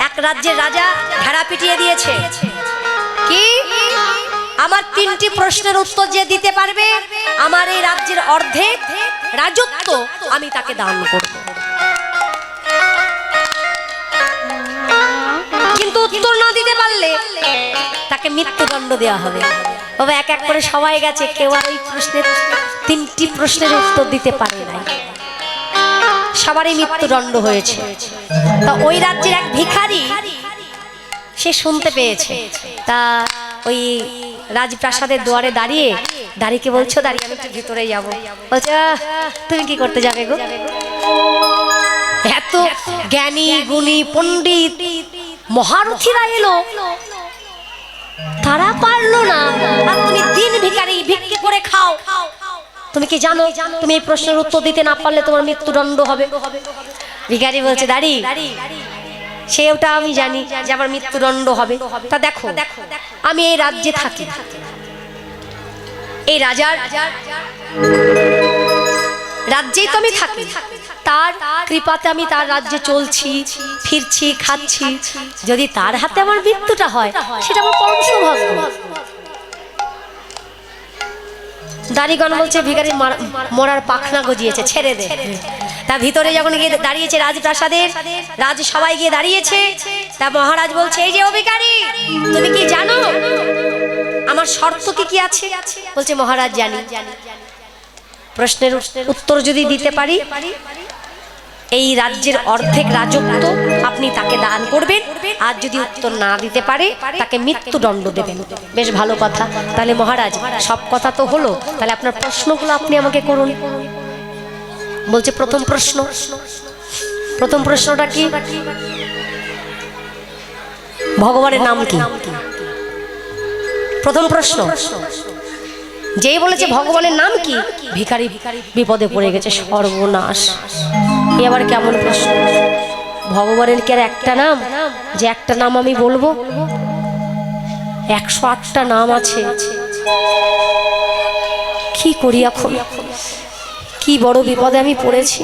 এক রাজ্যের রাজা ঘেরা পিটিয়ে দিয়েছে কি আমার 3টি প্রশ্নের উত্তর যে দিতে পারবে আমার এই রাজ্যের অর্ধেক রাজত্ব আমি তাকে দান করব। কিন্তু উত্তর না দিতে পারলে তাকে মৃত্যুদণ্ড দেওয়া হবে। তবে এক এক করে সবাই গেছে, কেউ আর ওই প্রশ্নের 3টি প্রশ্নের উত্তর দিতে পারে নাই, সবারই মৃত্যুদণ্ড হয়েছে। তা ওই রাজ্যের এক ভিখারি সে শুনতে পেয়েছে, তা ওই রাজপ্রাসাদের দুয়ারে দাঁড়িয়ে দাঁড়িয়ে বলছো, দাঁড়িয়ে আমি একটু ভিতরে যাবো। বলছে তুমি কি করতে যাবে গো? এত জ্ঞানী গুণী পণ্ডিত মহারথীরা এলো, তারা পারলো না, আর তুমি দিন ভিখারি ভিক্ষে করে খাও। তুমি কি জানো তুমি এই প্রশ্নের উত্তর দিতে না পারলে তোমার মৃত্যুদণ্ড হবে? ভিখারি বলছে দাঁড়ি সে ওটা আমি জানি যে আমার মৃত্যুদণ্ড হবে। তা দেখো আমি এই রাজ্যে থাকি, এই রাজার রাজ্যেই তো আমি থাকি, তার কৃপাতে আমি তার রাজ্যে চলছি ফিরছি খাচ্ছি। যদি তার হাতে আমার মৃত্যুটা হয় সেটা আমার পরম সৌভাগ্য। দাড়িগণ বলছে ভিখারি মরার পাখনা গজিয়েছে, ছেড়ে দে। তা ভিতরে যখন গিয়ে দাঁড়িয়েছে রাজপ্রাসাদের রাজ সবাই গিয়ে দাঁড়িয়েছে, তা মহারাজ বলছে এই যে ও ভিখারি তুমি কি জানো আমার শর্ত কি কি আছে? বলছে মহারাজ জানি, প্রশ্নের উত্তর যদি দিতে পারি এই রাজ্যের অর্ধেক রাজত্ব আপনি তাকে দান করবেন, আর যদি উত্তর না দিতে পারে তাকে মৃত্যুদণ্ড দেবেন। বেশ ভালো কথা, তাহলে মহারাজ সব কথা তো হলো, তাহলে আপনার প্রশ্নগুলো আপনি আমাকে করুন। বলছে প্রথম প্রশ্নটা কি? ভগবানের নাম কি? প্রথম প্রশ্ন যেই বলেছে ভগবানের নাম কি, ভিখারি বিপদে পড়ে গেছে, সর্বনাশ। এবার কেমন প্রশ্ন? ভগবানের কি আর একটা নাম যে একটা নাম আমি বলবো? 108টা নাম আছে। কি করি এখন? কি বড় বিপদে আমি পড়েছি।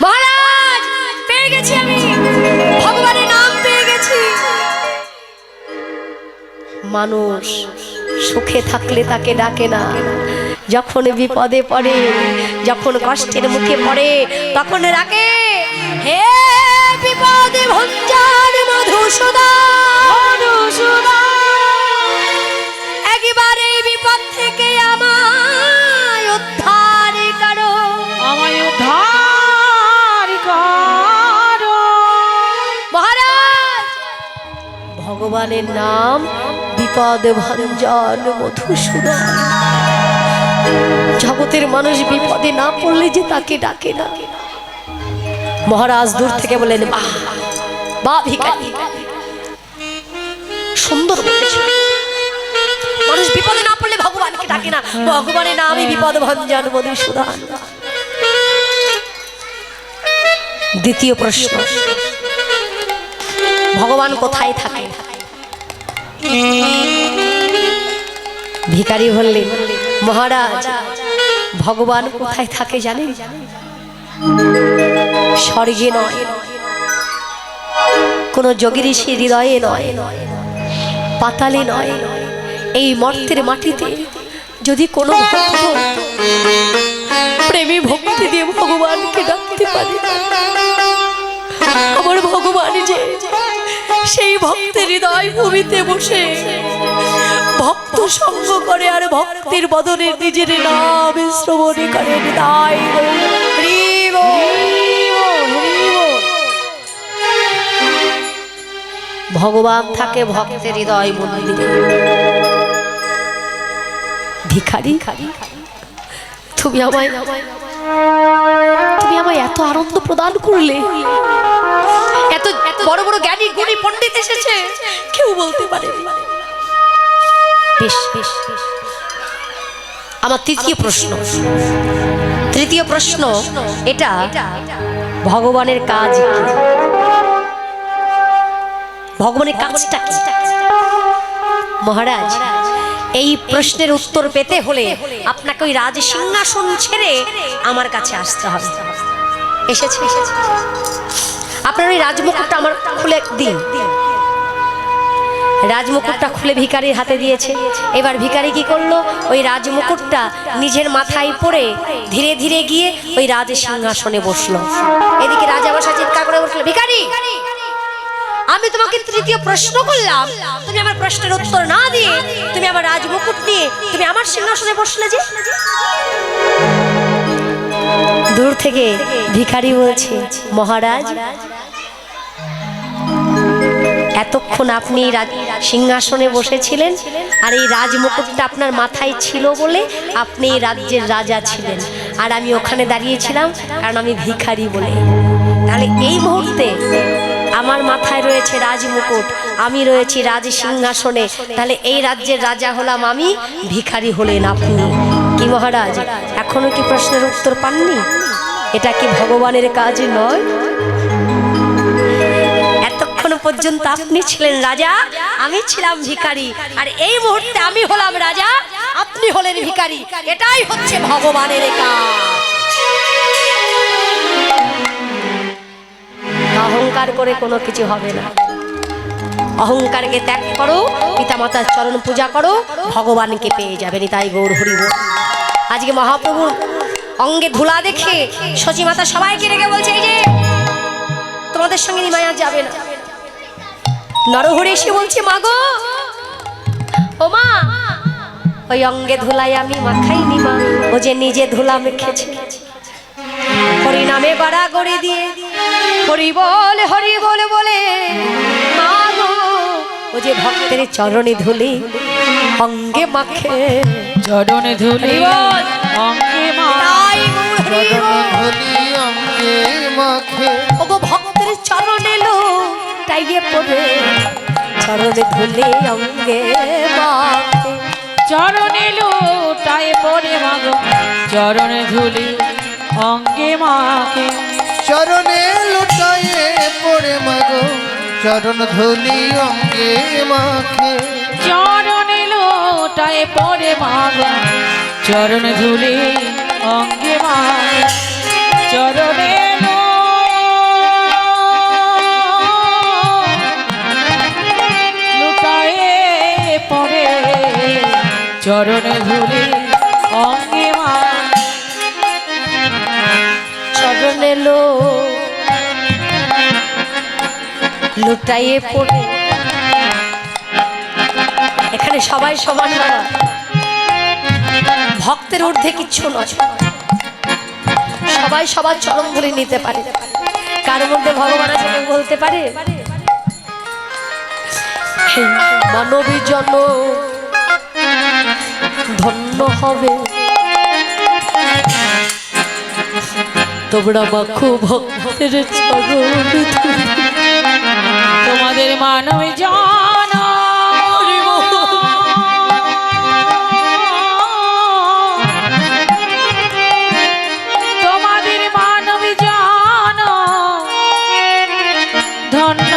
মহারাজ পেয়ে গেছি, আমি ভগবানের নাম পেয়ে গেছি। মানুষ সুখে থাকলে তাকে ডাকে না, যখন বিপদে পড়ে যখন কষ্টের মুখে পড়ে তখন ডাকে হে বিপদে ভঞ্জন মধুসূদন, একবারে বিপদ থেকে আমায় উদ্ধার করো, আমায় উদ্ধার করো। মহারাজ ভগবানের নাম বিপদ ভঞ্জন মধুসূদন। জগতের মানুষ বিপদে না পড়লে যে তাকে ডাকে না। মহারাজ দূর থেকে বলেন বাহ ভিখারি সুন্দর বলেছে, মানুষ বিপদে না পড়লে ভগবানকে ডাকে না, ভগবানের নামই বিপদ ভঞ্জন মধুসূদন। দ্বিতীয় প্রশ্ন, ভগবান কোথায় থাকে? ভিখারি বললেন মহারাজ ভগবান কোথায় থাকে জানেন? স্বর্গে নয়, কোন যোগী ঋষি হৃদয়ে নয়, পাতালে নয়, এই মর্তের মাটিতে যদি কোনো ভক্ত প্রেমী ভক্তি দিয়ে ভগবানকে ডাকতে পারে, আমার ভগবান যে সেই ভক্তের হৃদয় ভূমিতে বসে ভক্ত সঙ্গ করে আর ভক্তির বদনে নিজের নাম শ্রবণ করে। ভগবান থাকে ভক্তের হৃদয় মন্দিরে। ভিখারি তুমি আমায় এত আনন্দ প্রদান করলে, এত বড় বড় জ্ঞানী গুণী পণ্ডিত এসেছে, কেউ বলতে পারে। আমার তৃতীয় প্রশ্ন এটা, ভগবানের কাজ কি? ভগবানের কাজটা কি? মহারাজ এই প্রশ্নের উত্তর পেতে হলে আপনাকে ওই রাজ সিংহাসন ছেড়ে আমার কাছে আসতে হবে। এসেছে আপনার ওই রাজমুকুটটা আমার খুলে দিন। রাজমুকুটটা খুলে ভিখারির হাতে দিয়েছে। এবার ভিখারি কি করলো, ওই রাজমুকুটটা নিজের মাথায় পরে ধীরে ধীরে গিয়ে ওই রাজ সিংহাসনে বসলো। এদিকে রাজা বসা চিৎকার করে বসলো, ভিখারি আমি তোমাকে তৃতীয় প্রশ্ন করলাম, তুমি আমার প্রশ্নের উত্তর না দিয়ে তুমি আমার রাজমুকুট নিয়ে তুমি আমার সিংহাসনে বসলে যে। দূর থেকে ভিখারি বলছে, মহারাজ এতক্ষণ আপনি সিংহাসনে বসেছিলেন আর এই রাজমুকুটটা আপনার মাথায় ছিল বলে আপনি এই রাজ্যের রাজা ছিলেন, আর আমি ওখানে দাঁড়িয়েছিলাম কারণ আমি ভিখারি বলে। তাহলে এই মুহূর্তে আমার মাথায় রয়েছে রাজমুকুট, আমি রয়েছি রাজ সিংহাসনে, তাহলে এই রাজ্যের রাজা হলাম আমি, ভিখারি হলেন আপনি। কি মহারাজ এখনো কি প্রশ্নের উত্তর পাননি? এটা কি ভগবানের কাজ নয়? এতক্ষণ পর্যন্ত আপনি ছিলেন রাজা, আমি ছিলাম ভিখারি, আর এই মুহূর্তে আমি হলাম রাজা, আপনি হলেন ভিখারি। এটাই হচ্ছে ভগবানের কাজ। অহংকার করে কোনো কিছু হবে না। অহংকারকে ত্যাগ করো, পিতামাতার চরণ পূজা করো, ভগবানকে পেয়ে যাবেন। তাই গৌর হরি বল। আজকে মহাপ্রভুর অঙ্গে ধুলা দেখে সচিমাতা সবাইকে রেখে বলছে, এই যে তোমাদের সঙ্গে নিমায়া যাবে না। নরহরি এসে বলছে, মা গো, ও মা, ওই অঙ্গে ধুলাই আমি মাখাইনি মা, ও যে নিজে ধুলা মেখেছে। হরি নামে গড়া গড়ি দিয়ে হরি বলে বলে মা গো, ও যে ভক্তের চরণে ধুলি অঙ্গে মাখে, চরণে ধুলি অঙ্গে মাখে, ও গো ভক্তের চরণে লো টাইয়ে পড়ে, চরণে ধুলি অঙ্গে মাখে, চরণে লুটায় পড়ে মাগো, চরণে ধুলি অঙ্গে মাখে, চরণে লুটায়ে পড়ে মাগো, চরণ ধুলি অঙ্গে মাখে, চরণে লুটায় পড়ে মাগো, চরণ ধুলি অঙ্গে মাখে, চরণে লুটায়ে পড়ে, চরণে ধুলি অঙ্গে মাখে, চরণে লো লুটাইয়ে পড়ে। এখানে সবাই সমান না, ভক্তের ঊর্ধ্বে কিচ্ছু নয়, সবাই সবার চরণ ধরে নিতে পারে। কার মধ্যে ভগবান আছে কেউ বলতে পারে? মানবী জন ধন্য হবে, তোমরা মাখো ভক্তের চরণ ধুলি। তোমাদের মানব জন তোমাদের মানব জন ধন্য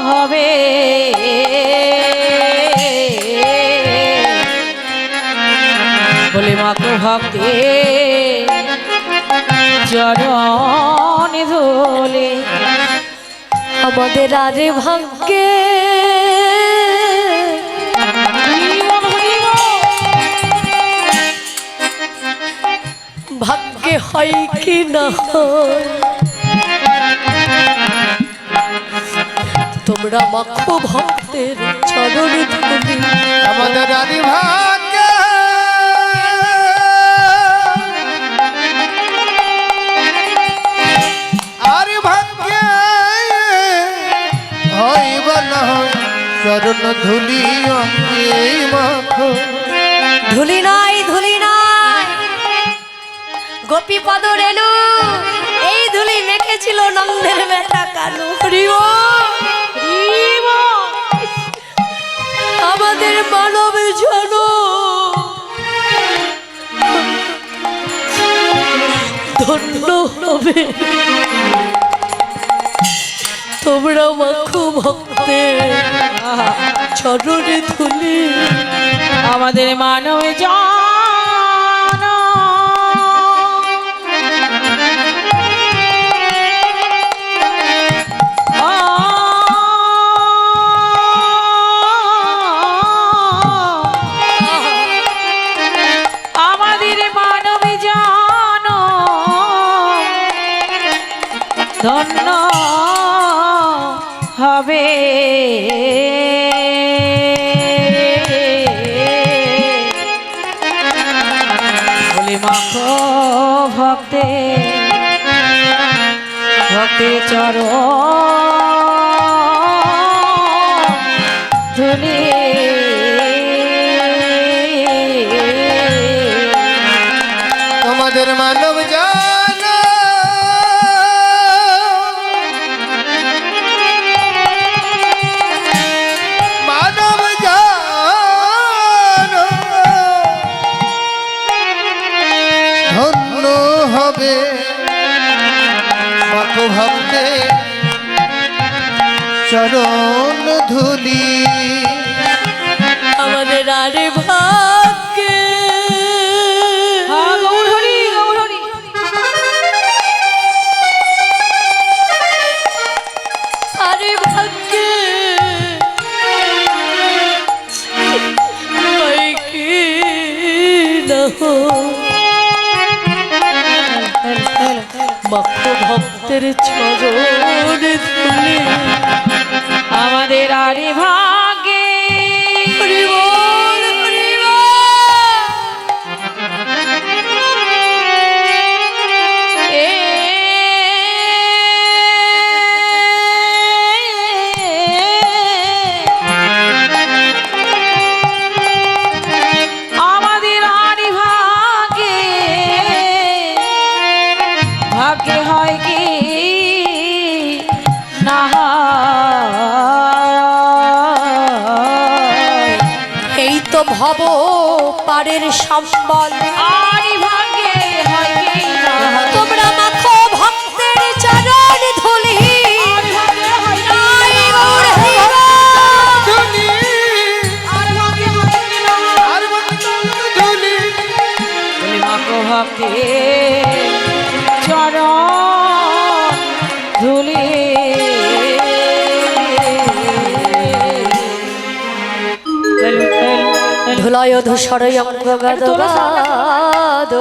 হবে, বলে মাকে ভক্তে চরণ ধুলি। আমাদের আরে ভাগ্যে ভাগ্যে হয় কি না হয়, তোমরা মাখো ভক্তের চরণ ধুলি। আমাদের আদি ভাগ্য আরে ভাগ্য হইব না হয়, চরণ ধুলি অঙ্গে মাখো, ধুলি নাই ধুলি নাই, গোপী পদ রেণু এই ধুলি মেখেছিল নন্দের মেটা কানু। আমাদের মানব জন ধন্য হবে, তোমরা মাখো ভক্তের চরণে ধুলি। আমাদের মানব জন ধন্য হবে। বলি মাখো ভক্তে ভক্তের চরণ ধুলি। তোমাদের মানব জান মানব জান ধন্য হবে মাখো ভক্তে চরণ ধুলি। আমাদের আরে ভাগ্যে হ্যাঁ, গৌরহরি গৌরহরি। আরে ভাগ্যে হয় কি না মাখো ভক্তের চরণ ধুলি। আমাদের আরে ভাগে হরি বল, হরি বল। আমাদের আরে ভাগে ভাগ্যে হয় কি না এই তো ভব পারের সম্বল, আরে ভাগ্যে হয় কি না তোমরা মাখো ভক্তের চরণ ধুলি। আরে ভাগ্যে হয় কি জয় গৌর হরি বল। ধুলি আরে ভাগ্যে হয় কি না আর বন্ধন ধুলি। বলি মাখো ভক্তে চরণ ধুলি। ধুলয় ধূসরয় অঙ্গ একটু তোলো সামনে।